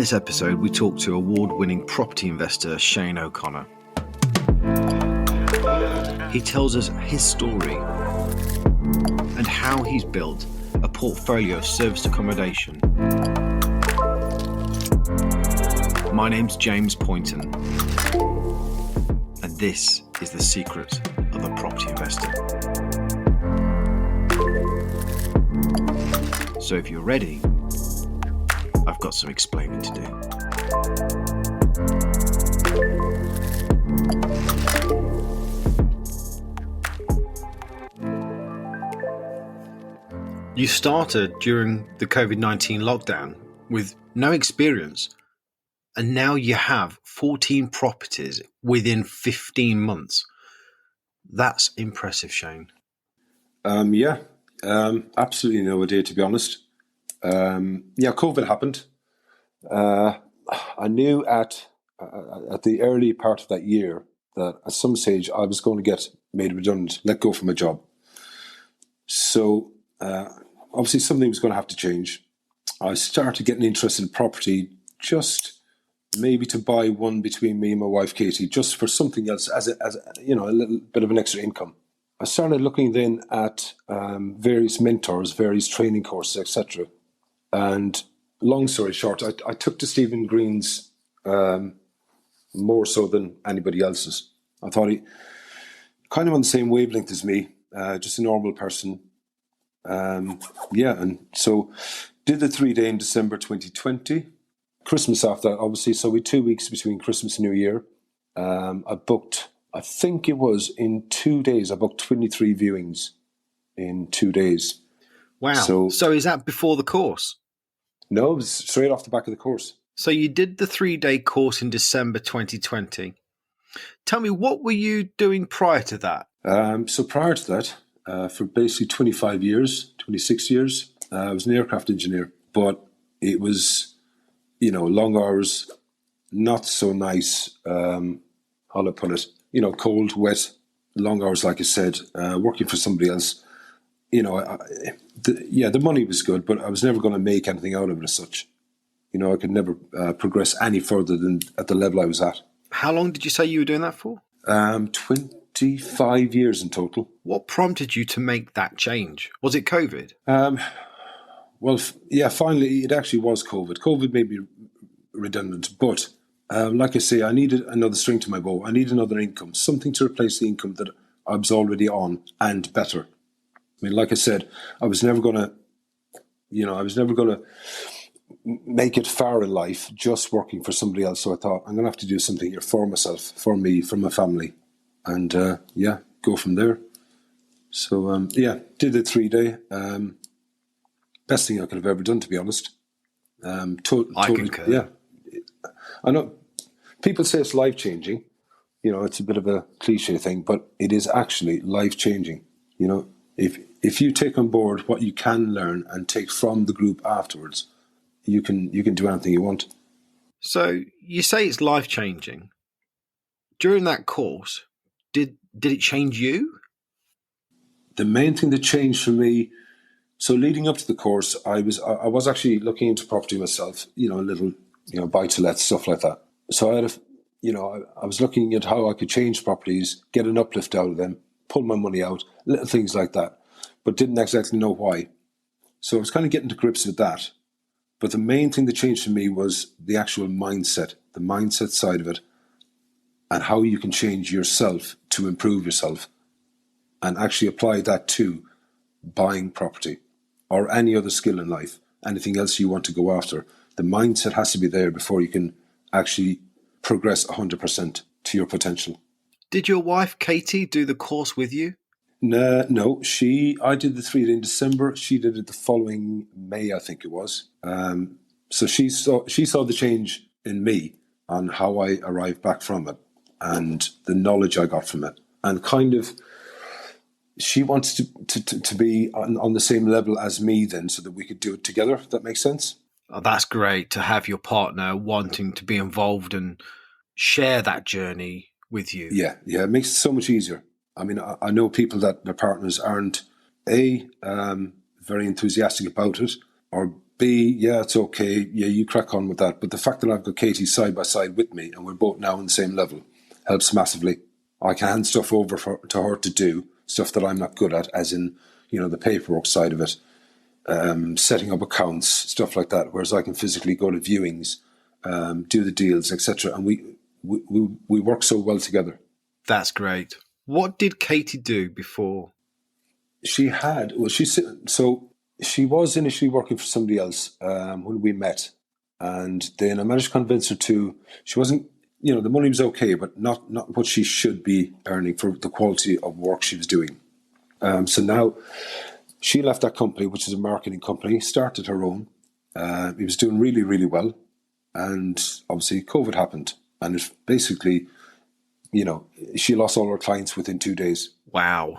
this episode, we talk to award-winning property investor Shane O'Connor. He tells us his story and how he's built a portfolio of serviced accommodation. My name's James Poynton, and this is the secret of a property investor. So if you're ready, I've got some explaining to do. You started during the COVID-19 lockdown with no experience, and now you have 14 properties within 15 months. That's impressive, Shane. Absolutely no idea, to be honest. COVID happened. I knew at the early part of that year that at some stage I was going to get made redundant, let go from my job. So obviously something was going to have to change. I started getting interested in property just maybe to buy one between me and my wife Katie, just for something else as a little bit of an extra income. I started looking then at various mentors, various training courses, etc. And long story short, I took to Stephen Green's more so than anybody else's. I thought he kind of on the same wavelength as me, just a normal person. And so did the 3-day in December 2020. Christmas after that, obviously, so we had 2 weeks between Christmas and New Year. I booked, I think it was in 2 days, I booked 23 viewings in 2 days. Wow. So is that before the course? No, it was straight off the back of the course. So you did the 3-day course in December 2020. Tell me, what were you doing prior to that? So prior to that, for basically 26 years, I was an aircraft engineer. But it was, long hours, not so nice, how do I put it? Cold, wet, long hours, like I said, working for somebody else. The money was good, but I was never going to make anything out of it as such. I could never progress any further than at the level I was at. How long did you say you were doing that for? 25 years in total. What prompted you to make that change? Was it COVID? Finally, it actually was COVID. COVID made me redundant, but like I say, I needed another string to my bow. I needed another income, something to replace the income that I was already on and better. I mean, like I said, I was never going to make it far in life just working for somebody else. So I thought, I'm going to have to do something here for myself, for me, for my family, and go from there. So, did the 3-day. Best thing I could have ever done, to be honest. I concur. Yeah. I know people say it's life-changing. It's a bit of a cliche thing, but it is actually life-changing. If you take on board what you can learn and take from the group afterwards, you can do anything you want. So you say it's life-changing. During that course, did it change you? The main thing that changed for me, so leading up to the course, I was actually looking into property myself, a little, buy-to-let, stuff like that. So I had I was looking at how I could change properties, get an uplift out of them, pull my money out, little things like that, but didn't exactly know why. So I was kind of getting to grips with that. But the main thing that changed for me was the actual mindset, the mindset side of it, and how you can change yourself to improve yourself and actually apply that to buying property or any other skill in life, anything else you want to go after. The mindset has to be there before you can actually progress 100% to your potential. Did your wife, Katie, do the course with you? No. I did the 3-day in December. She did it the following May, I think it was. So she saw the change in me on how I arrived back from it and the knowledge I got from it. And kind of, she wants to be on the same level as me then so that we could do it together, if that makes sense. Oh, that's great to have your partner wanting to be involved and share that journey with you. Yeah, it makes it so much easier. I mean, I know people that their partners aren't very enthusiastic about it, or B, yeah, it's okay. Yeah, you crack on with that. But the fact that I've got Katie side by side with me and we're both now on the same level helps massively. I can hand stuff over to her to do, stuff that I'm not good at, as in, the paperwork side of it, setting up accounts, stuff like that, whereas I can physically go to viewings, do the deals, etc. And we work so well together. That's great. What did Katie do before? She was initially working for somebody else when we met, and then I managed to convince her to. She wasn't, the money was okay, but not what she should be earning for the quality of work she was doing. So now she left that company, which is a marketing company, started her own. It was doing really, really well, and obviously COVID happened, and it basically, she lost all her clients within 2 days. Wow.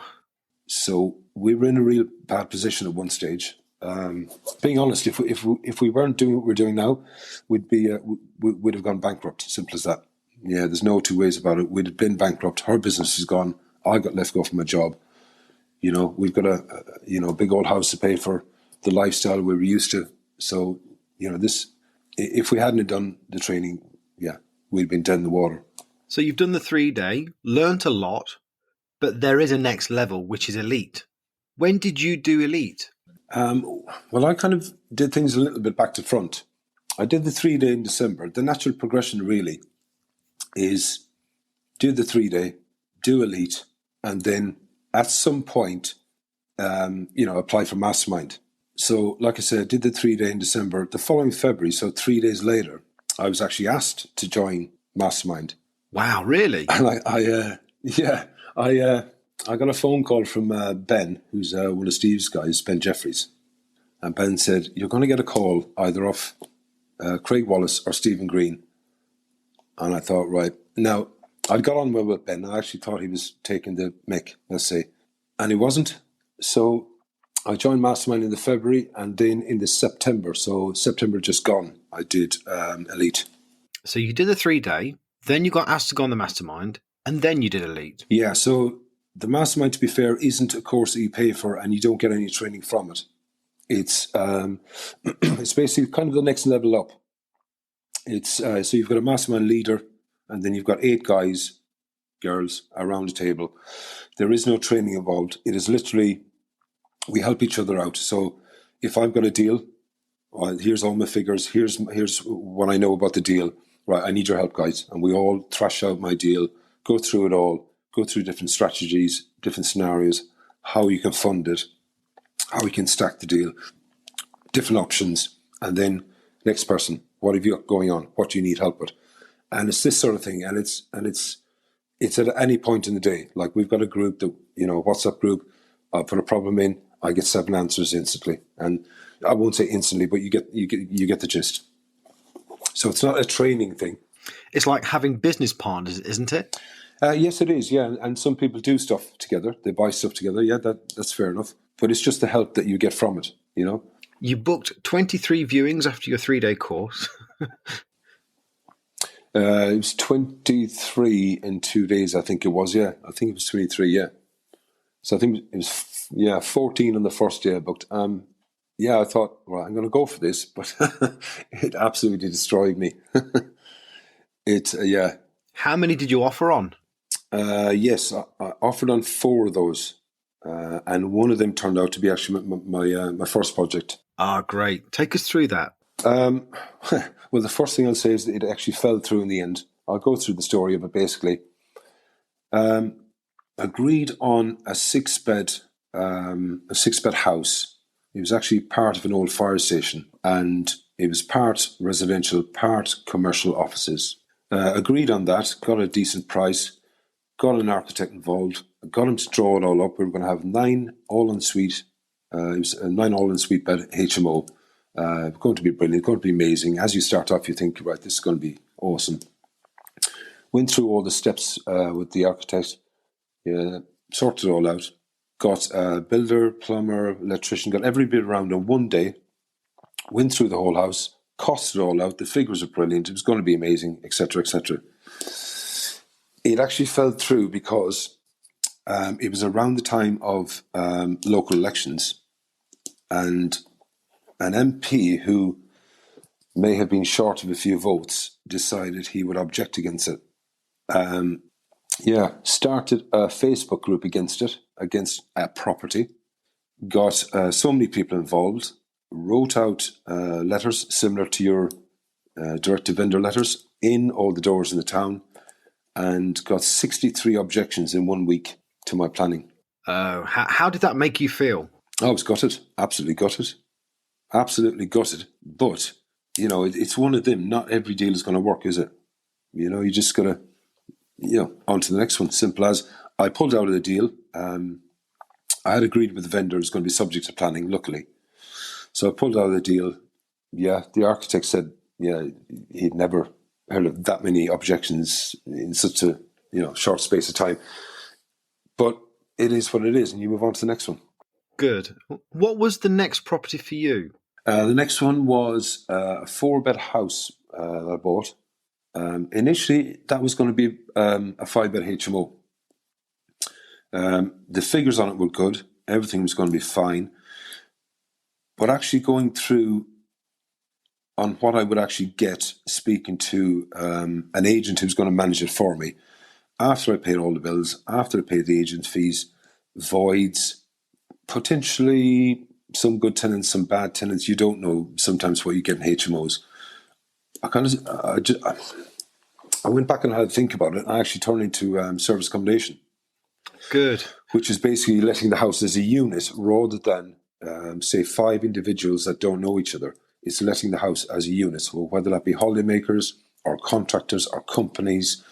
So we were in a real bad position at one stage. Being honest, if we weren't doing what we're doing now, we'd have gone bankrupt. Simple as that. Yeah, there's no two ways about it. We'd have been bankrupt. Her business is gone. I got let go from my job. We've got a big old house to pay for, the lifestyle we were used to. So if we hadn't done the training, yeah, we'd been dead in the water. So you've done the 3-day, learnt a lot, but there is a next level, which is elite. When did you do elite? Well, I kind of did things a little bit back to front. I did the 3-day in December. The natural progression really is do the 3-day, do elite, and then at some point, apply for mastermind. So, like I said, I did the 3-day in December. The following February, so 3 days later, I was actually asked to join mastermind. Wow, really? And I got a phone call from Ben, who's one of Steve's guys, Ben Jeffries. And Ben said, you're going to get a call either off Craig Wallace or Stephen Green. And I thought, right. Now, I'd got on well with Ben. I actually thought he was taking the mick, let's say. And he wasn't. So I joined Mastermind in the February, and then in the September, so September just gone, I did Elite. So you did the 3-day, then you got asked to go on the Mastermind, and then you did Elite. Yeah, so the Mastermind, to be fair, isn't a course that you pay for and you don't get any training from it. It's it's basically kind of the next level up. It's so you've got a Mastermind leader, and then you've got 8 guys, girls around the table. There is no training involved. It is literally, we help each other out. So if I've got a deal, well, here's all my figures, here's what I know about the deal. Right, I need your help, guys. And we all thrash out my deal, go through it all, go through different strategies, different scenarios, how you can fund it, how we can stack the deal, different options. And then next person, what have you got going on? What do you need help with? And it's this sort of thing. And it's at any point in the day. Like, we've got a group that, WhatsApp group, I put a problem in, I get 7 answers instantly. And I won't say instantly, but you get the gist. So it's not a training thing. It's like having business partners, isn't it? Yes, it is, yeah. And some people do stuff together. They buy stuff together. Yeah, that's fair enough. But it's just the help that you get from it, You booked 23 viewings after your 3-day course. It was 23 in 2 days, I think it was, yeah. I think it was 23, yeah. So I think it was, 14 on the first day I booked. I thought, well, I'm going to go for this, but it absolutely destroyed me. How many did you offer on? Yes, I offered on 4 of those, and one of them turned out to be actually my first project. Ah, great. Take us through that. Well, the first thing I'll say is that it actually fell through in the end. I'll go through the story of it basically. Agreed on a 6-bed house. It was actually part of an old fire station, and it was part residential, part commercial offices. Agreed on that, got a decent price, got an architect involved, got him to draw it all up. We were going to have 9 all-en-suite. It was a 9 all-en-suite bed HMO. Going to be brilliant, going to be amazing. As you start off, you think, right, this is going to be awesome. Went through all the steps with the architect, sorted it all out. Got a builder, plumber, electrician, got every bit around in one day. Went through the whole house, costed it all out. The figures are brilliant. It was going to be amazing, etc., etc. It actually fell through because it was around the time of local elections, and an MP who may have been short of a few votes decided he would object against it. Started a Facebook group against it, against property. Got so many people involved, wrote out letters similar to your direct-to-vendor letters in all the doors in the town, and got 63 objections in 1 week to my planning. How did that make you feel? I was gutted, absolutely gutted. Absolutely gutted. But, it's one of them. Not every deal is going to work, is it? You just got to, on to the next one. Simple as I pulled out of the deal. I had agreed with the vendor it was going to be subject to planning, luckily. So I pulled out of the deal. Yeah, the architect said, he'd never heard of that many objections in such a, short space of time. But it is what it is, and you move on to the next one. Good. What was the next property for you? The next one was a 4-bed house that I bought. Initially, that was going to be a 5-bed HMO. The figures on it were good. Everything was going to be fine. But actually going through on what I would actually get speaking to an agent who's going to manage it for me, after I paid all the bills, after I paid the agent fees, voids, potentially some good tenants, some bad tenants. You don't know sometimes what you get in HMOs. I went back and had to think about it. I actually turned into service accommodation. Good. Which is basically letting the house as a unit rather than, say, 5 individuals that don't know each other. It's letting the house as a unit. So whether that be holidaymakers or contractors or companies,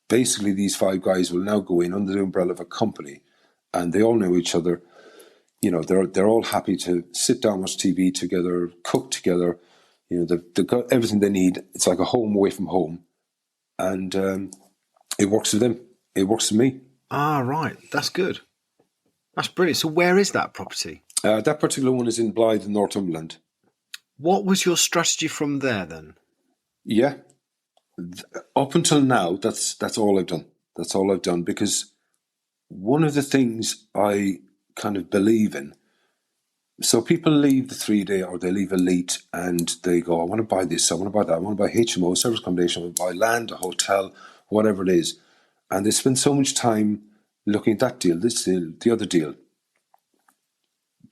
basically these 5 guys will now go in under the umbrella of a company, and they all know each other. They're all happy to sit down, watch TV together, cook together. They've got everything they need. It's like a home away from home. And it works for them. It works for me. Ah, right. That's good. That's brilliant. So where is that property? That particular one is in Blythe, Northumberland. What was your strategy from there then? Yeah. Up until now, that's all I've done. That's all I've done, because one of the things I kind of believe in, so people leave the 3-day or they leave Elite and they go, I want to buy this, I want to buy that, I want to buy HMO, service accommodation, I want to buy land, a hotel, whatever it is. And they spend so much time looking at that deal, this deal, the other deal.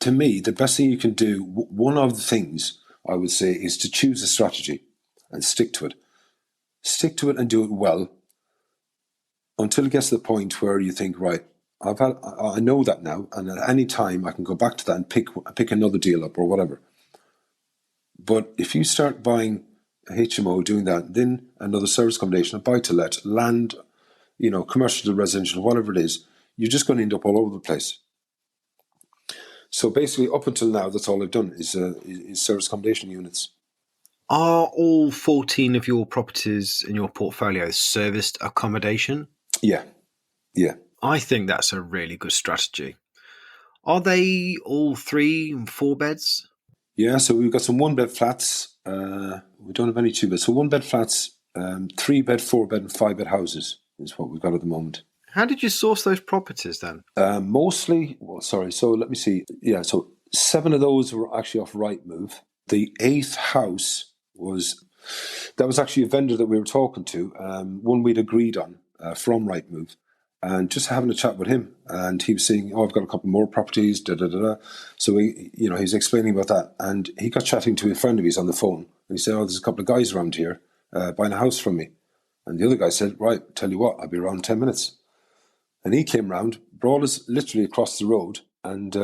To me, the best thing you can do, one of the things I would say, is to choose a strategy and stick to it. Stick to it and do it well until it gets to the point where you think, right, I know that now, and at any time I can go back to that and pick another deal up or whatever. But if you start buying a HMO, doing that, then another service accommodation, a buy-to-let, land, commercial to residential, whatever it is, you're just going to end up all over the place. So basically, up until now, that's all I've done is service accommodation units. Are all 14 of your properties in your portfolio serviced accommodation? Yeah. I think that's a really good strategy. Are they all 3 and 4 beds? Yeah, so we've got some 1-bed flats. We don't have any 2-beds. So 1-bed flats, 3-bed, 4-bed, and 5-bed houses is what we've got at the moment. How did you source those properties then? So let me see. Yeah, so 7 of those were actually off Rightmove. The 8th house was actually a vendor that we were talking to, one we'd agreed on from Rightmove, and just having a chat with him. And he was saying, I've got a couple more properties, So he's explaining about that. And he got chatting to a friend of his on the phone. And he said, there's a couple of guys around here buying a house from me. And the other guy said, right, tell you what, I'll be around in 10 minutes. And he came round, brought us literally across the road, and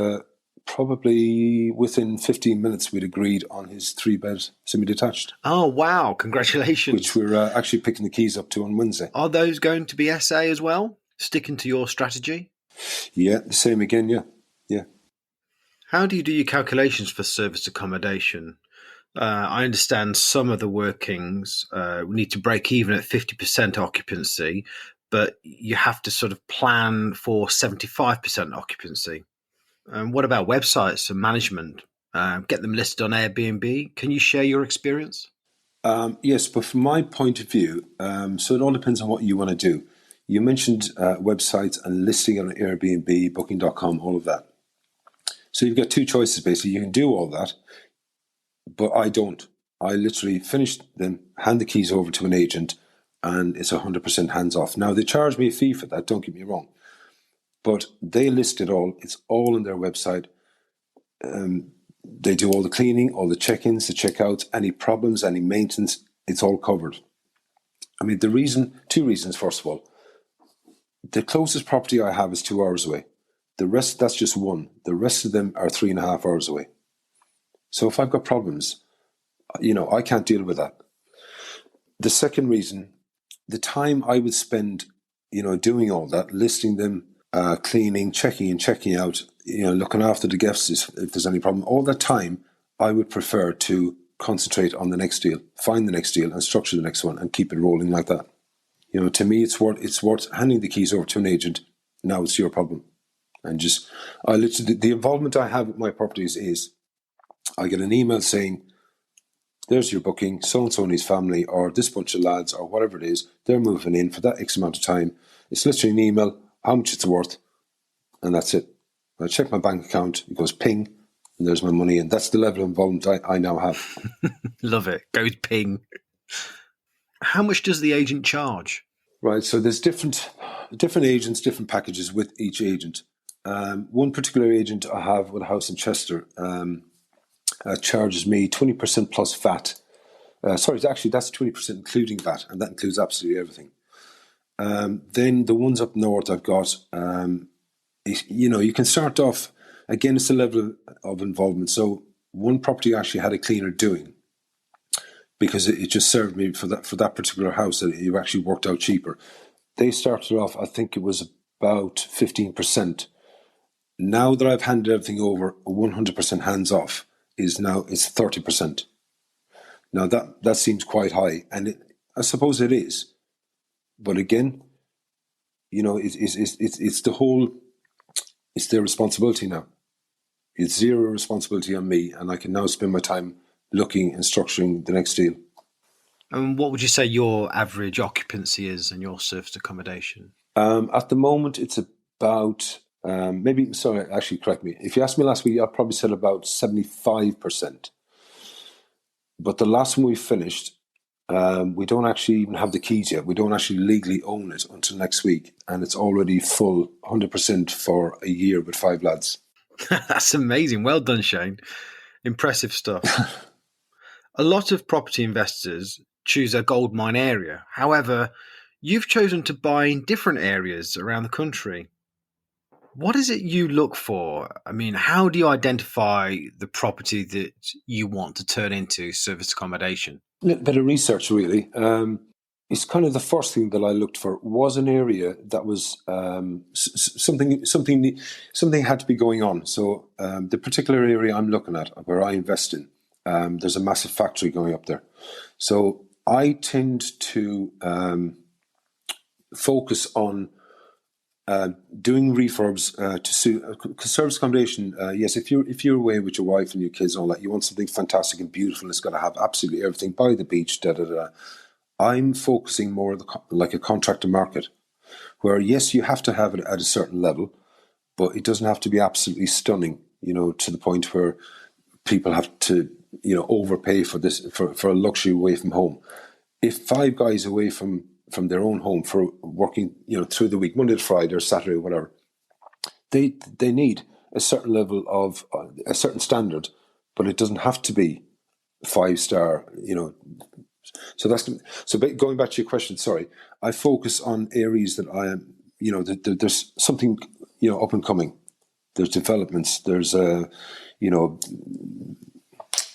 probably within 15 minutes we'd agreed on his 3-bed semi-detached. Oh, wow. Congratulations. Which we're actually picking the keys up to on Wednesday. Are those going to be SA as well? Sticking to your strategy? Yeah, the same again, yeah. How do you do your calculations for serviced accommodation? I understand some of the workings need to break even at 50% occupancy, but you have to sort of plan for 75% occupancy. What about websites and management? Get them listed on Airbnb. Can you share your experience? Yes, but from my point of view, so it all depends on what you want to do. You mentioned websites and listing on Airbnb, Booking.com, all of that. So you've got two choices, basically. You can do all that, but I don't. I literally finish them, hand the keys over to an agent, and it's 100% hands off. Now, they charge me a fee for that, don't get me wrong, but they list it all. It's all on their website. They do all the cleaning, all the check-ins, the check-outs, any problems, any maintenance, it's all covered. I mean, two reasons, first of all. The closest property I have is 2 hours away. The rest, that's just one. The rest of them are 3.5 hours away. So if I've got problems, I can't deal with that. The second reason, the time I would spend, doing all that, listing them, cleaning, checking in, checking out, looking after the guests if there's any problem, all that time I would prefer to concentrate on the next deal, find the next deal and structure the next one and keep it rolling like that. To me, it's worth handing the keys over to an agent. Now it's your problem. And the involvement I have with my properties is I get an email saying, there's your booking, so-and-so and his family, or this bunch of lads, or whatever it is, they're moving in for that X amount of time. It's literally an email, how much it's worth, and that's it. I check my bank account, it goes ping, and there's my money, and that's the level of involvement I now have. Love it. Goes ping. How much does the agent charge? Right, so there's different agents, different packages with each agent. One particular agent I have with a house in Chester charges me 20% plus VAT. Actually, that's 20% including VAT, and that includes absolutely everything. Then the ones up north I've got, you can start off, again, it's a level of involvement. So one property I actually had a cleaner doing because it just served me for that particular house that it actually worked out cheaper. They started off, I think it was about 15%. Now that I've handed everything over 100% hands off, it's 30%. Now that seems quite high, and I suppose it is. But again, it's their responsibility now. It's zero responsibility on me, and I can now spend my time looking and structuring the next deal. And what would you say your average occupancy is in your serviced accommodation? At the moment, it's about correct me. If you asked me last week, I probably said about 75%. But the last one we finished, we don't actually even have the keys yet. We don't actually legally own it until next week. And it's already full 100% for a year with 5 lads. That's amazing. Well done, Shane. Impressive stuff. A lot of property investors choose a goldmine area. However, you've chosen to buy in different areas around the country. What is it you look for? I mean, how do you identify the property that you want to turn into serviced accommodation? A little bit of research, really. It's kind of the first thing that I looked for was an area that was something had to be going on. So the particular area I'm looking at, where I invest in, there's a massive factory going up there. So I tend to focus on doing refurbs to suit service accommodation. Yes, if you're away with your wife and your kids and all that, you want something fantastic and beautiful. It's got to have absolutely everything by the beach. I'm focusing more like a contractor market, where yes, you have to have it at a certain level, but it doesn't have to be absolutely stunning. To the point where people have to overpay for this for a luxury away from home. If 5 guys away from their own home for working, through the week, Monday to Friday or Saturday or whatever, they need a certain level of a certain but it doesn't have to be 5-star, So going back to your question, sorry, I focus on areas that I am, there's something, up and coming. There's developments. There's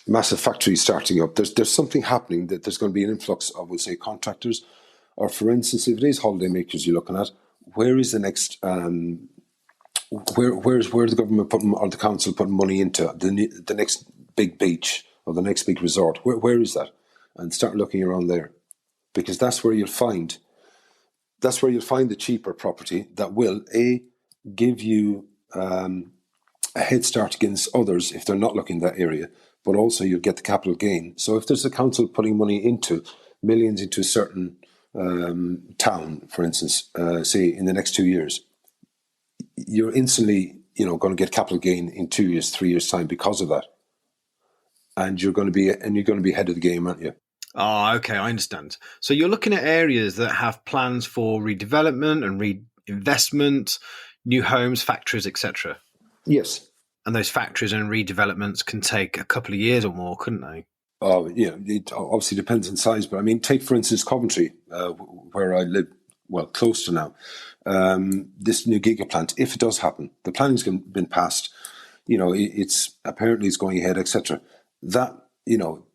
massive factories starting up. There's something happening that there's going to be an influx of, we'll say, contractors. Or for instance, if it is holidaymakers you're looking at, where is the next? Where's the government putting or the council putting money into the next big beach or the next big resort? Where is that? And start looking around there, because that's where you'll find the cheaper property that will give you a head start against others if they're not looking in that area, but also you'll get the capital gain. So if there's a council putting money into millions into a certain town, for instance, say in the next 2 years, you're instantly, going to get capital gain in 2 years, 3 years time because of that. And you're going to be ahead of the game, aren't you? Oh, okay, I understand. So you're looking at areas that have plans for redevelopment and reinvestment, new homes, factories, etc. Yes. And those factories and redevelopments can take a couple of years or more, couldn't they? Oh, yeah. It obviously depends on size, but I mean, take for instance Coventry, where I live, well, close to now. This new gigaplant, if it does happen, the planning's been passed. It's apparently it's going ahead, etc. That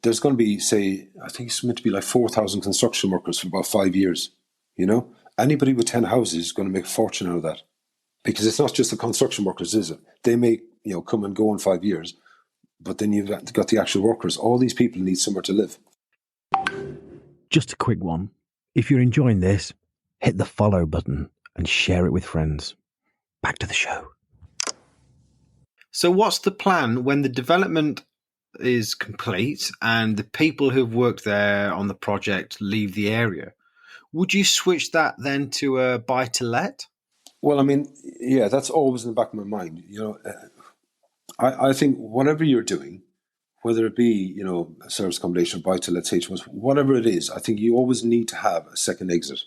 there's going to be, say, I think it's meant to be like 4,000 construction workers for about 5 years. Anybody with 10 houses is going to make a fortune out of that, because it's not just the construction workers, is it? They may come and go in 5 years, but then you've got the actual workers. All these people need somewhere to live. Just a quick one. If you're enjoying this, hit the follow button and share it with friends. Back to the show. So what's the plan when the development is complete and the people who've worked there on the project leave the area? Would you switch that then to a buy-to-let? Well, I mean, yeah, that's always in the back of my mind. I think whatever you're doing, whether it be, service accommodation, buy-to-let, HMOs, whatever it is, I think you always need to have a second exit.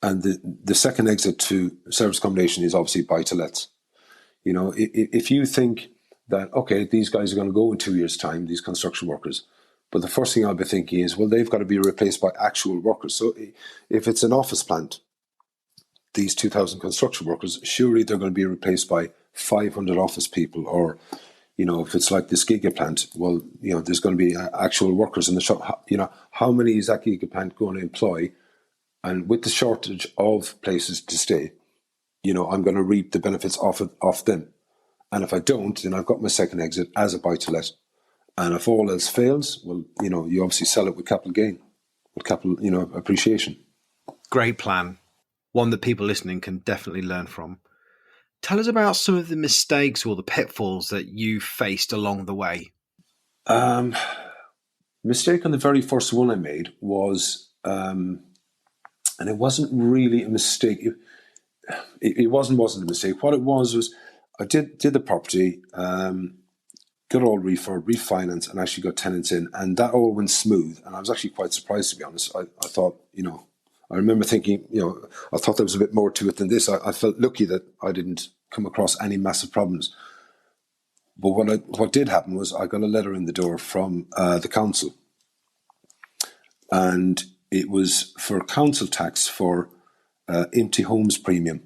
And the second exit to service accommodation is obviously buy-to-lets. If you think that, okay, these guys are going to go in 2 years' time, these construction workers, but the first thing I'll be thinking is, well, they've got to be replaced by actual workers. So if it's an office plant, these 2,000 construction workers, surely they're going to be replaced by 500 office people. Or, if it's like this gigaplant, well, there's going to be actual workers in the shop. How many is that gigaplant going to employ? And with the shortage of places to stay, I'm going to reap the benefits off them. And if I don't, then I've got my second exit as a buy-to-let. And if all else fails, well, you obviously sell it with capital gain, with capital, appreciation. Great plan. One that people listening can definitely learn from. Tell us about some of the mistakes or the pitfalls that you faced along the way. Mistake on the very first one I made was, and it wasn't really a mistake. It wasn't a mistake. What it was I did the property, got all refinanced, and actually got tenants in, and that all went smooth. And I was actually quite surprised, to be honest. I thought, I remember thinking, I thought there was a bit more to it than this. I felt lucky that I didn't come across any massive problems. But what did happen was I got a letter in the door from the council, and it was for council tax for empty homes premium.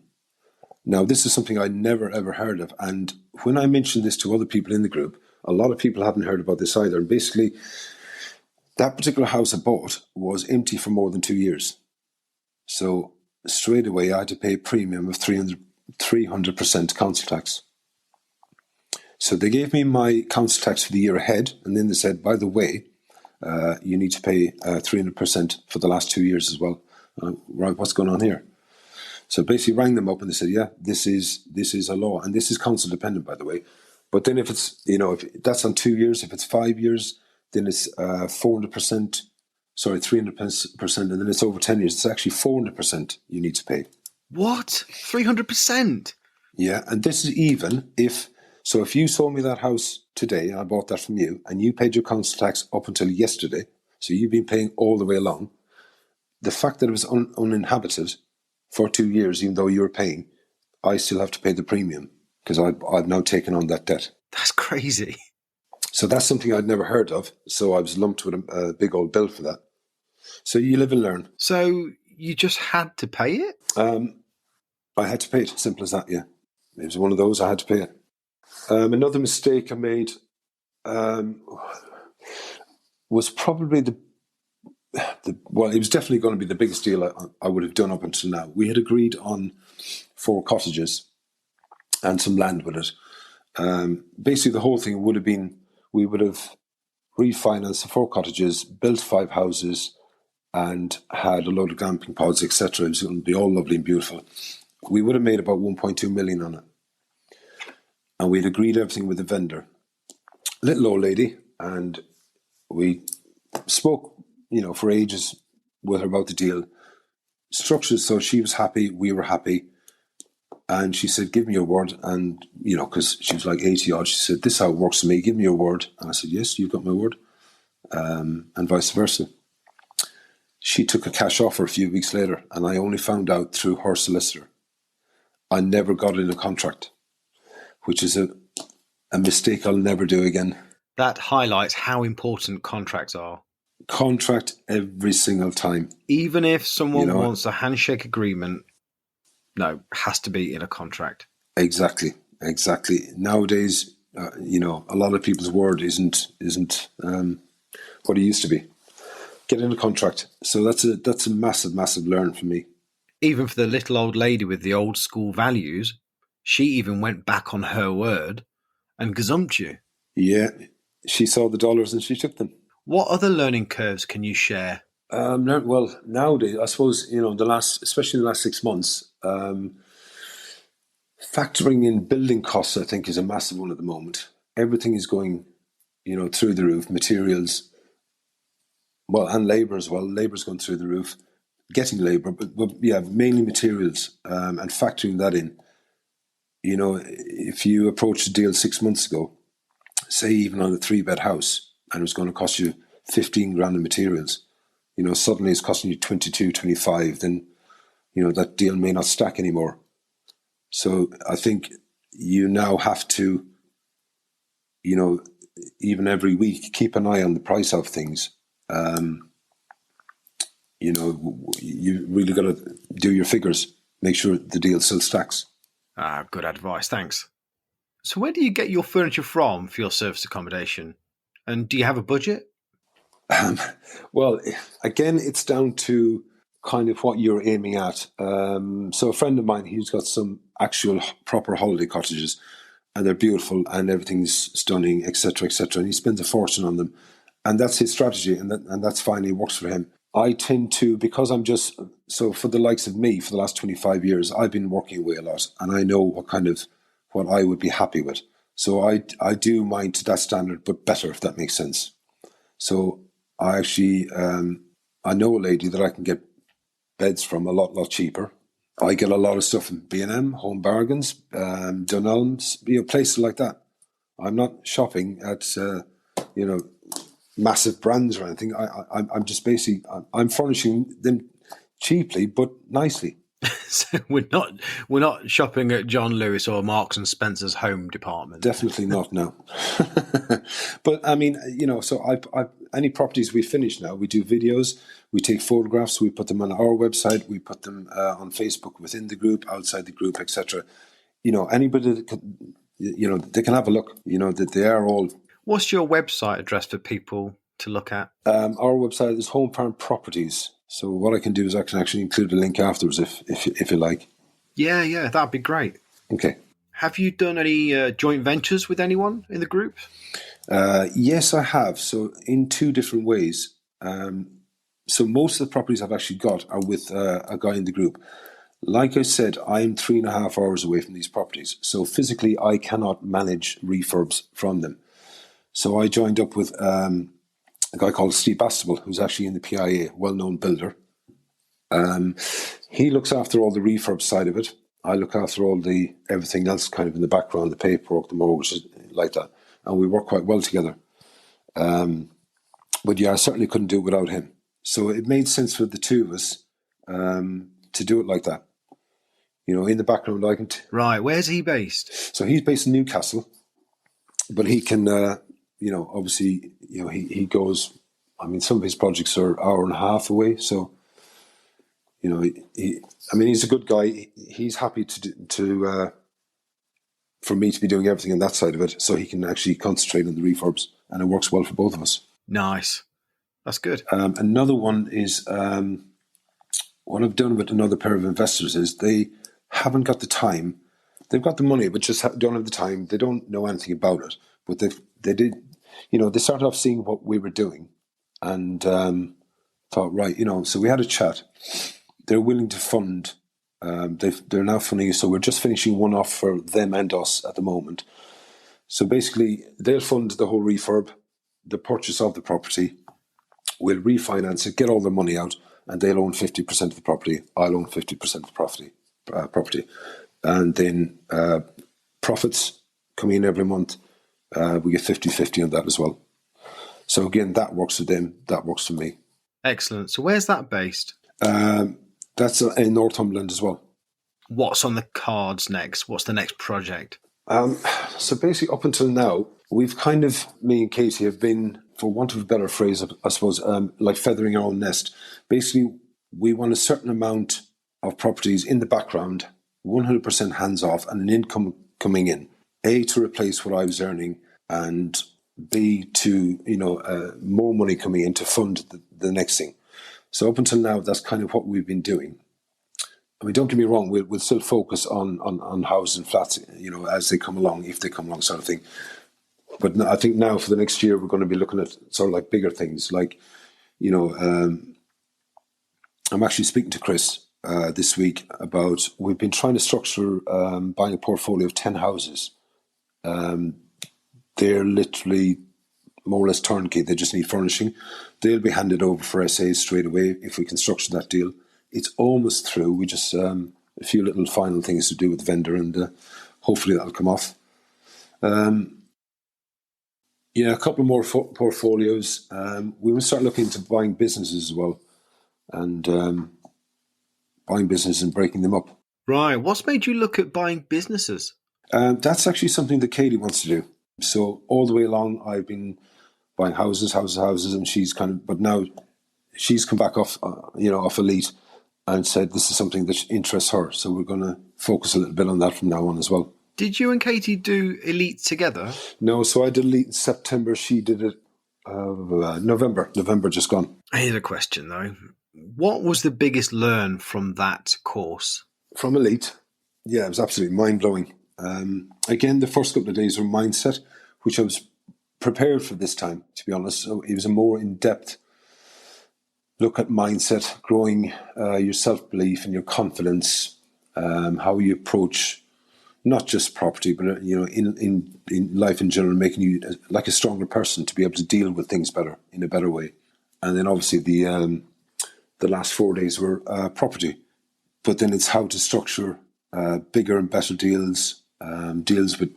Now, this is something I'd never, ever heard of. And when I mentioned this to other people in the group, a lot of people haven't heard about this either. And basically, that particular house I bought was empty for more than 2 years. So straight away, I had to pay a premium of 300% council tax. So they gave me my council tax for the year ahead. And then they said, by the way, you need to pay 300% for the last 2 years as well. Right, what's going on here? So basically rang them up and they said, yeah, this is a law. And this is council dependent, by the way. But then if it's, if that's on 2 years, if it's 5 years, then it's 400%, 300%, and then it's over 10 years. It's actually 400% you need to pay. What? 300%? Yeah, and this is even if you sold me that house today, and I bought that from you, and you paid your council tax up until yesterday, so you've been paying all the way along, the fact that it was uninhabited for 2 years, even though you were paying, I still have to pay the premium because I've now taken on that debt. That's crazy. So that's something I'd never heard of. So I was lumped with a big old bill for that. So you live and learn. So you just had to pay it? I had to pay it. Simple as that, yeah. It was one of those, I had to pay it. Another mistake I made was probably it was definitely going to be the biggest deal I would have done up until now. We had agreed on 4 cottages and some land with it. Basically, the whole thing would have been, we would have refinanced the 4 cottages, built 5 houses, and had a load of glamping pods, etc. It was going to be all lovely and beautiful. We would have made about 1.2 million on it. And we'd agreed everything with the vendor. Little old lady, and we spoke, for ages with her about the deal. Structured so she was happy, we were happy. And she said, give me your word. And, because she was like 80 odd, she said, this is how it works for me. Give me your word. And I said, yes, you've got my word. And vice versa. She took a cash offer a few weeks later, and I only found out through her solicitor. I never got in a contract, which is a mistake I'll never do again. That highlights how important contracts are. Contract every single time. Even if someone wants a handshake agreement, no, it has to be in a contract. Exactly. Nowadays, a lot of people's word isn't what it used to be. Get in a contract. So that's a massive, massive learn for me. Even for the little old lady with the old school values, she even went back on her word and gazumped you. Yeah, she saw the dollars and she took them. What other learning curves can you share? Well, nowadays, I suppose, especially the last 6 months, factoring in building costs, I think, is a massive one at the moment. Everything is going, through the roof. Materials, well, and labour as well. Labour's going through the roof. Getting labour, but yeah, mainly materials, and factoring that in. If you approached a deal 6 months ago, say even on a 3-bed house, and it was going to cost you 15 grand in materials, suddenly it's costing you 22, 25, then, that deal may not stack anymore. So I think you now have to, even every week, keep an eye on the price of things. You really got to do your figures, make sure the deal still stacks. Good advice, thanks. So where do you get your furniture from for your serviced accommodation? And do you have a budget? Well, again, it's down to kind of what you're aiming at. So a friend of mine, he's got some actual proper holiday cottages, and they're beautiful and everything's stunning, etc., etc. And he spends a fortune on them, and that's his strategy, and that's fine. It works for him. I tend to, because for the likes of me, for the last 25 years, I've been working away a lot, and I know what I would be happy with. So I do mine to that standard, but better, if that makes sense. So I actually, I know a lady that I can get beds from a lot cheaper. I get a lot of stuff from B&M, Home Bargains, Dunelm's, places like that. I'm not shopping at, massive brands or anything. I'm just basically, I'm furnishing them cheaply but nicely. So we're not shopping at John Lewis or Marks and Spencer's home department. Definitely not, no. But I mean, so I any properties we finish now, we do videos, we take photographs, we put them on our website, we put them on Facebook, within the group, outside the group, etc. Anybody that can, they can have a look. That they are all. What's your website address for people to look at? Our website is Home Farm Properties. So what I can do is I can actually include a link afterwards if you like. Yeah, that'd be great. Okay. Have you done any joint ventures with anyone in the group? Yes, I have. So in 2 different ways. So most of the properties I've actually got are with a guy in the group. Like I said, I'm 3.5 hours away from these properties. So physically, I cannot manage refurbs from them. So I joined up with a guy called Steve Bastable, who's actually in the PIA, well-known builder. He looks after all the refurb side of it. I look after everything else kind of in the background, the paperwork, the mortgages, like that. And we work quite well together. But yeah, I certainly couldn't do it without him. So it made sense for the 2 of us to do it like that. In the background, I can... Right, where's he based? So he's based in Newcastle, but he can... obviously, he goes, some of his projects are 1.5 hours away. So, he's a good guy. He's happy for me to be doing everything on that side of it, so he can actually concentrate on the refurbs, and it works well for both of us. Nice. That's good. Another one is, what I've done with another pair of investors is they haven't got the time. They've got the money, but just don't have the time. They don't know anything about it, but they did. They started off seeing what we were doing and thought, right, so we had a chat. They're willing to fund. They're now funding, so we're just finishing one off for them and us at the moment. So basically, they'll fund the whole refurb, the purchase of the property. We'll refinance it, get all the money out, and they'll own 50% of the property. I'll own 50% of the property. And then profits coming in every month, we get 50-50 on that as well. So again, that works for them, that works for me. Excellent. So where's that based? That's in Northumberland as well. What's on the cards next? What's the next project? So basically, up until now, we've kind of, me and Katie have been, for want of a better phrase, I suppose, like feathering our own nest. Basically, we want a certain amount of properties in the background, 100% hands off, and an income coming in. A, to replace what I was earning, and B, to, more money coming in to fund the next thing. So up until now, that's kind of what we've been doing. I mean, don't get me wrong, we'll still focus on houses and flats, as they come along, if they come along, sort of thing. But I think now for the next year, we're going to be looking at sort of like bigger things. Like, I'm actually speaking to Chris this week about, we've been trying to structure buying a portfolio of 10 houses. They're literally more or less turnkey. They just need furnishing. They'll be handed over for SAs straight away if we can structure that deal. It's almost through. We just a few little final things to do with the vendor, and hopefully that'll come off. A couple more portfolios. We will start looking into buying businesses as well, and buying businesses and breaking them up. Right. What's made you look at buying businesses? That's actually something that Katie wants to do. So all the way along, I've been buying houses, and she's but now she's come back off Elite, and said this is something that interests her. So we're going to focus a little bit on that from now on as well. Did you and Katie do Elite together? No, so I did Elite in September. She did it November just gone. Here's a question, though. What was the biggest learn from that course? From Elite? Yeah, it was absolutely mind-blowing. Again, the first couple of days were mindset, which I was prepared for this time, to be honest. So it was a more in-depth look at mindset, growing your self-belief and your confidence, how you approach not just property, but in life in general, making you like a stronger person to be able to deal with things better, in a better way. And then obviously the last 4 days were property, but then it's how to structure bigger and better deals, deals with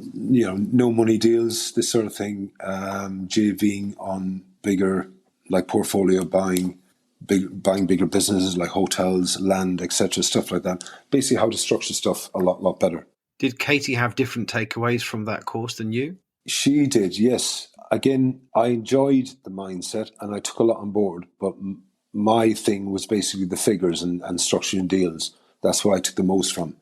no money deals, this sort of thing, JVing on bigger, like portfolio buying bigger businesses like hotels, land, etc., stuff like that. Basically, how to structure stuff a lot better. Did Katie have different takeaways from that course than you? She did, yes. Again, I enjoyed the mindset and I took a lot on board, but my thing was basically the figures and structuring deals. That's what I took the most from.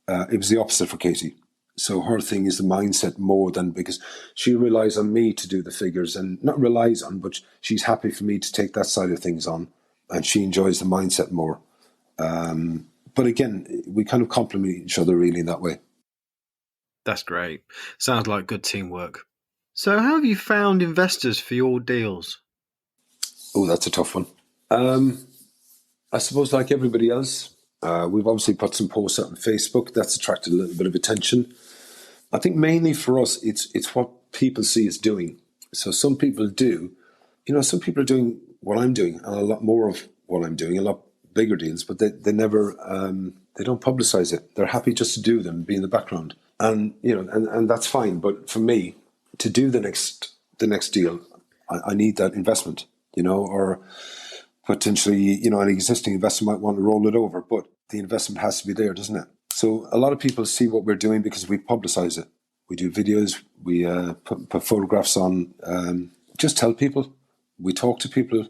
It was the opposite for Katie. So her thing is the mindset more than, because she relies on me to do the figures, and not relies on, but she's happy for me to take that side of things on, and she enjoys the mindset more. But again, we kind of complement each other really in that way. That's great. Sounds like good teamwork. So how have you found investors for your deals? Oh, that's a tough one. I suppose like everybody else, we've obviously put some posts out on Facebook. That's attracted a little bit of attention. I think mainly for us, it's what people see us doing. So some people do, some people are doing what I'm doing, and a lot more of what I'm doing, a lot bigger deals, but they never, they don't publicize it. They're happy just to do them, be in the background. And, and that's fine. But for me, to do the next deal, I need that investment, or potentially, an existing investor might want to roll it over, but the investment has to be there, doesn't it? So a lot of people see what we're doing because we publicize it. We do videos, we put photographs on, just tell people. We talk to people,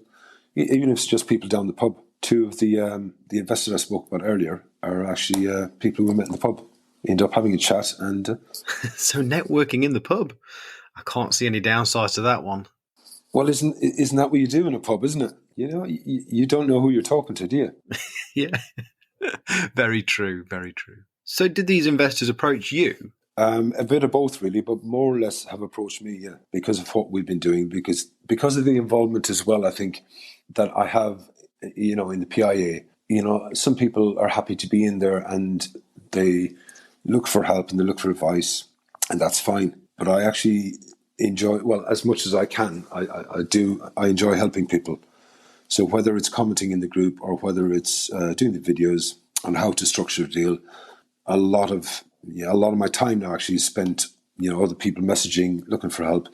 even if it's just people down the pub. Two of the investors I spoke about earlier are actually people we met in the pub. We end up having a chat and... So networking in the pub. I can't see any downsides to that one. Well, isn't that what you do in a pub, isn't it? You don't know who you're talking to, do you? Yeah. Very true, very true. So did these investors approach you? A bit of both, really, but more or less have approached me, yeah, because of what we've been doing, because of the involvement as well, I think, that I have, in the PIA. Some people are happy to be in there and they look for help and they look for advice, and that's fine. But I actually enjoy, well, as much as I can, I enjoy helping people. So whether it's commenting in the group or whether it's doing the videos, on how to structure a deal. A lot of my time now actually is spent, other people messaging, looking for help,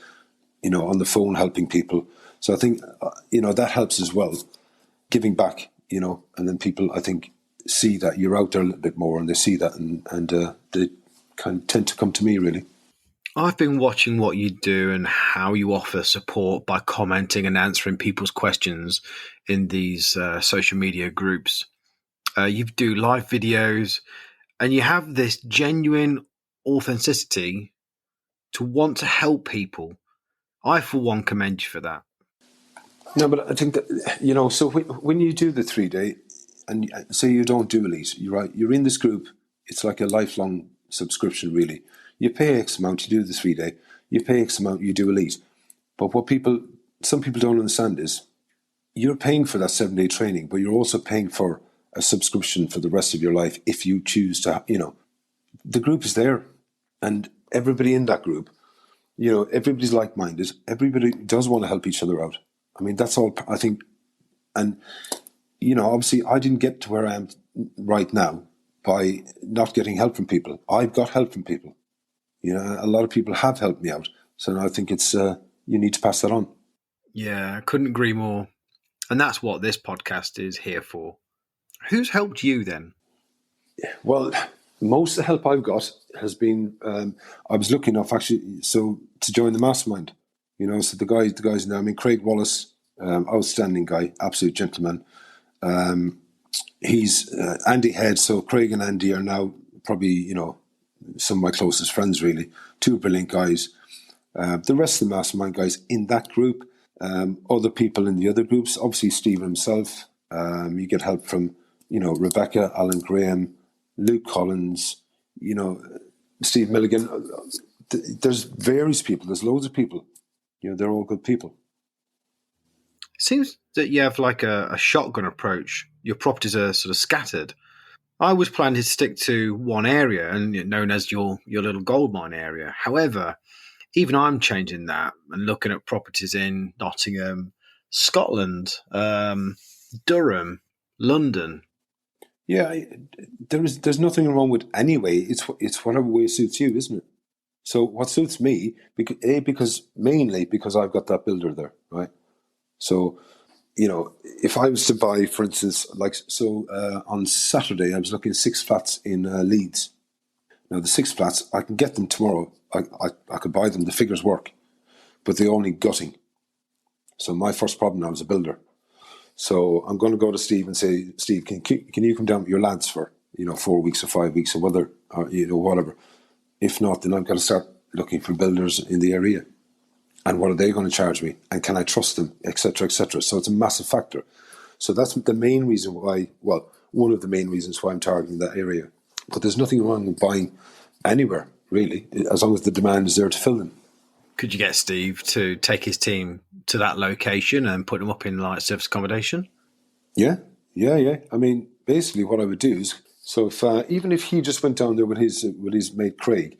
on the phone, helping people. So I think, that helps as well, giving back, and then people, I think, see that you're out there a little bit more, and they see that, and they kind of tend to come to me, really. I've been watching what you do and how you offer support by commenting and answering people's questions in these social media groups. You do live videos, and you have this genuine authenticity to want to help people. I, for one, commend you for that. No, but I think that, so when you do the 3-day, and say you don't do Elite, you're in this group, it's like a lifelong subscription, really. You pay X amount, you do the 3-day, you pay X amount, you do Elite. But what some people don't understand is, you're paying for that 7-day training, but you're also paying for a subscription for the rest of your life if you choose to, the group is there, and everybody in that group, everybody's like-minded, everybody does want to help each other out. I mean, that's all, I think. And, obviously I didn't get to where I am right now by not getting help from people. I've got help from people. A lot of people have helped me out. So I think it's, you need to pass that on. Yeah, I couldn't agree more. And that's what this podcast is here for. Who's helped you then? Well, most of the help I've got has been, I was lucky enough actually, to join the mastermind. So the guys now, Craig Wallace, outstanding guy, absolute gentleman. He's Andy Head. So Craig and Andy are now probably, some of my closest friends, really. Two brilliant guys. The rest of the mastermind guys in that group, other people in the other groups, obviously Steve himself. You get help from, Rebecca, Alan Graham, Luke Collins, Steve Milligan. There's various people. There's loads of people. They're all good people. It seems that you have like a shotgun approach. Your properties are sort of scattered. I was planning to stick to one area, and known as your little goldmine area. However, even I'm changing that and looking at properties in Nottingham, Scotland, Durham, London. Yeah, there's nothing wrong with any way. It's whatever way suits you, isn't it? So what suits me, mainly because I've got that builder there, right? So, if I was to buy, for instance, on Saturday, I was looking at 6 flats in Leeds. Now, the 6 flats, I can get them tomorrow. I could buy them. The figures work, but they all need gutting. So my first problem now is a builder. So I'm going to go to Steve and say, Steve, can you come down with your lads for 4 weeks or 5 weeks or whatever. If not, then I've got to start looking for builders in the area. And what are they going to charge me? And can I trust them, etc., etc. So it's a massive factor. So that's the main reason why. Well, one of the main reasons why I'm targeting that area. But there's nothing wrong with buying anywhere, really, as long as the demand is there to fill them. Could you get Steve to take his team to that location and put them up in like service accommodation? Yeah. I mean, basically, what I would do is, so if even if he just went down there with his mate Craig,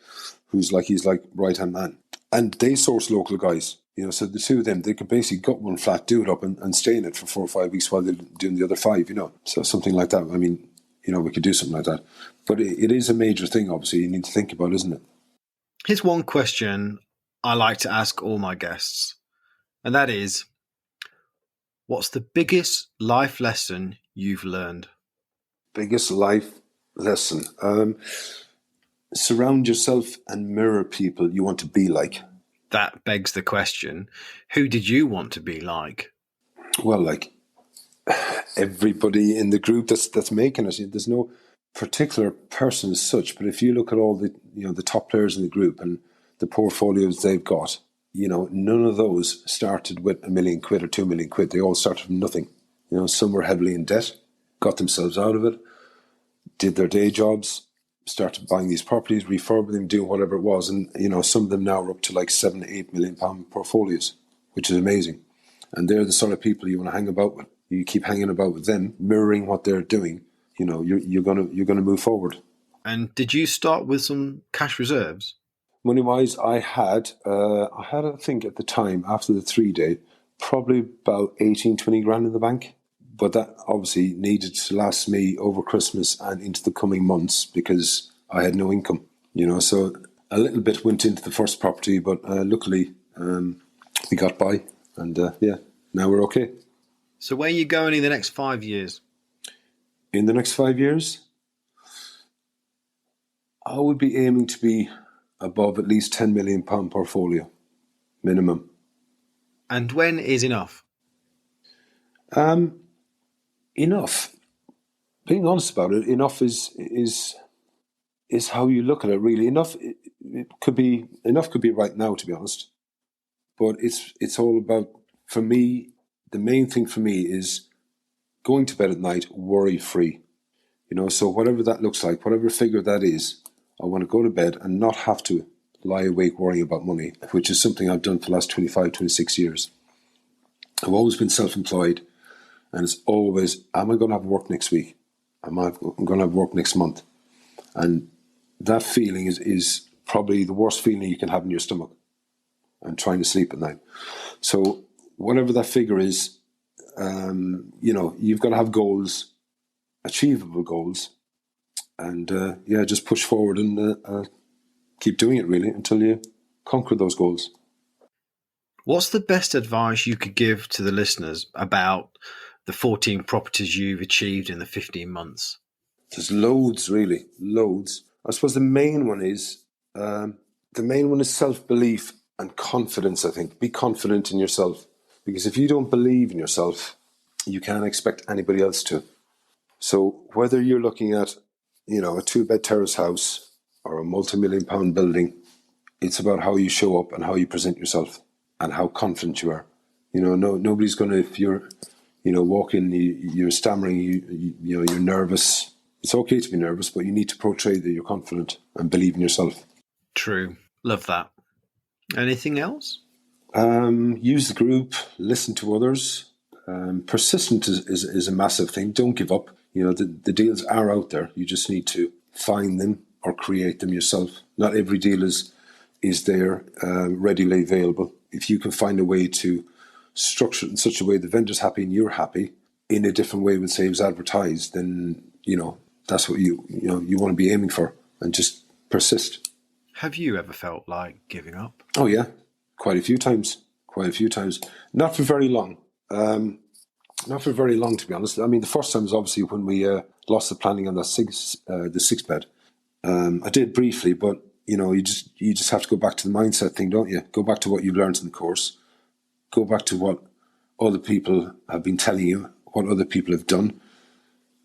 he's like right hand man, and they source local guys, so the two of them, they could basically gut one flat, do it up, and stay in it for 4 or 5 weeks while they're doing the other 5, So something like that. I mean, we could do something like that. But it is a major thing, obviously, you need to think about, isn't it? Here's one question I like to ask all my guests, and that is, what's the biggest life lesson you've learned? Biggest life lesson? Surround yourself and mirror people you want to be like. That begs the question, who did you want to be like? Well, like everybody in the group that's making it. There's no particular person as such, but if you look at all the the top players in the group and the portfolios they've got, none of those started with £1 million or £2 million. They all started from nothing. Some were heavily in debt, got themselves out of it, did their day jobs, started buying these properties, refurbing them, doing whatever it was, and some of them now are up to like £7 to £8 million portfolios, which is amazing. And they're the sort of people you want to hang about with. You keep hanging about with them, mirroring what they're doing. You're gonna move forward. And did you start with some cash reserves? Money wise, I had I think at the time after the 3-day, probably about 18, 20 grand in the bank. But that obviously needed to last me over Christmas and into the coming months because I had no income, So a little bit went into the first property, but luckily we got by, and now we're okay. So where are you going in the next 5 years? In the next 5 years, I would be aiming to be above at least £10 million portfolio, minimum. And when is enough? Enough. Being honest about it, enough is how you look at it. Really, enough. It could be enough. Could be right now, to be honest. But it's all about, for me, the main thing for me is going to bed at night worry free. So whatever that looks like, whatever figure that is, I want to go to bed and not have to lie awake worrying about money, which is something I've done for the last 25, 26 years. I've always been self-employed, and it's always, am I going to have work next week? Am I going to have work next month? And that feeling is probably the worst feeling you can have in your stomach, and trying to sleep at night. So whatever that figure is, you've got to have goals, achievable goals, and just push forward and keep doing it really until you conquer those goals. What's the best advice you could give to the listeners about the 14 properties you've achieved in the 15 months? There's loads, really, loads. I suppose the main one is self-belief and confidence, I think. Be confident in yourself. Because if you don't believe in yourself, you can't expect anybody else to. So whether you're looking at, a 2-bed terrace house or a multi-million-pound building, it's about how you show up and how you present yourself and how confident you are. Nobody's going to, if you're, walking, you're stammering, you're nervous. It's okay to be nervous, but you need to portray that you're confident and believe in yourself. True. Love that. Anything else? Use the group, listen to others. Persistent is a massive thing. Don't give up. The deals are out there. You just need to find them or create them yourself. Not every deal is there readily available. If you can find a way to structure it in such a way the vendor's happy and you're happy in a different way with, say, it was advertised, then that's what you want to be aiming for, and just persist. Have you ever felt like giving up? Oh yeah, quite a few times. Not for very long. Not for very long, to be honest. I mean, the first time was obviously when we lost the planning on the 6-bed. I did briefly, but you just have to go back to the mindset thing, don't you? Go back to what you've learned in the course. Go back to what other people have been telling you, what other people have done.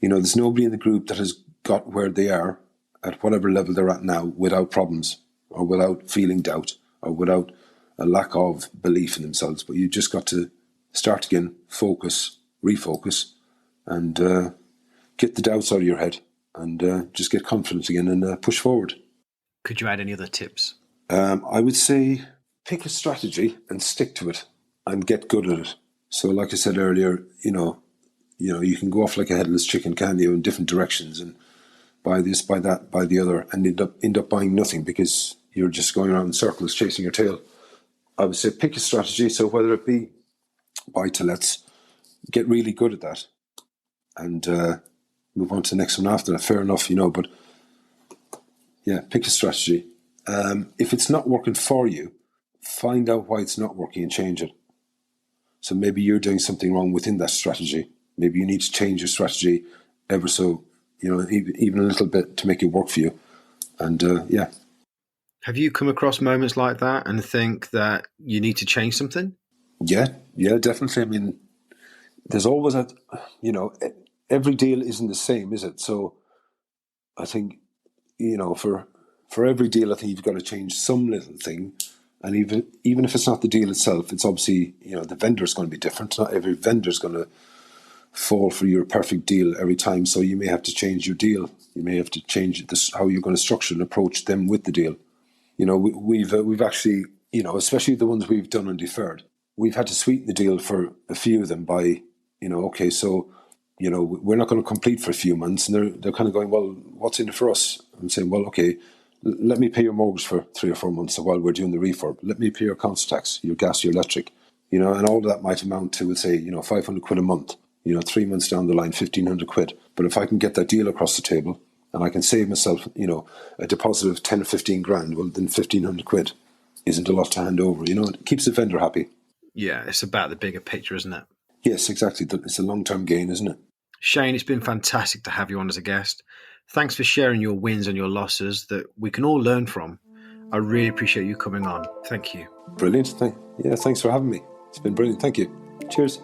There's nobody in the group that has got where they are at whatever level they're at now without problems or without feeling doubt or without a lack of belief in themselves. But you just got to start again, focus, refocus, and get the doubts out of your head and just get confident again and push forward. Could you add any other tips? I would say pick a strategy and stick to it and get good at it. So like I said earlier, you can go off like a headless chicken, can't you, in different directions and buy this, buy that, buy the other, and end up buying nothing because you're just going around in circles chasing your tail. I would say pick a strategy. So whether it be buy-to-lets, get really good at that and move on to the next one after that. Fair enough, but yeah, pick a strategy. If it's not working for you, find out why it's not working and change it. So maybe you're doing something wrong within that strategy. Maybe you need to change your strategy ever so, even a little bit to make it work for you. And Have you come across moments like that and think that you need to change something? Yeah, definitely. I mean, there's always every deal isn't the same, is it? So I think, for every deal, I think you've got to change some little thing. And even if it's not the deal itself, it's obviously, the vendor's going to be different. Not every vendor's going to fall for your perfect deal every time. So you may have to change your deal. You may have to change how you're going to structure and approach them with the deal. We've actually, especially the ones we've done and deferred, we've had to sweeten the deal for a few of them by, okay, so, we're not going to complete for a few months. And they're kind of going, well, what's in it for us? I'm saying, well, okay, let me pay your mortgage for 3 or 4 months while we're doing the refurb. Let me pay your council tax, your gas, your electric, and all of that might amount to, let's say, 500 quid a month. 3 months down the line, 1,500 quid. But if I can get that deal across the table and I can save myself, a deposit of 10 or 15 grand, well, then 1,500 quid isn't a lot to hand over. It keeps the vendor happy. Yeah, it's about the bigger picture, isn't it? Yes, exactly. It's a long-term gain, isn't it? Shane, it's been fantastic to have you on as a guest. Thanks for sharing your wins and your losses that we can all learn from. I really appreciate you coming on. Thank you. Brilliant. Thanks for having me. It's been brilliant. Thank you. Cheers.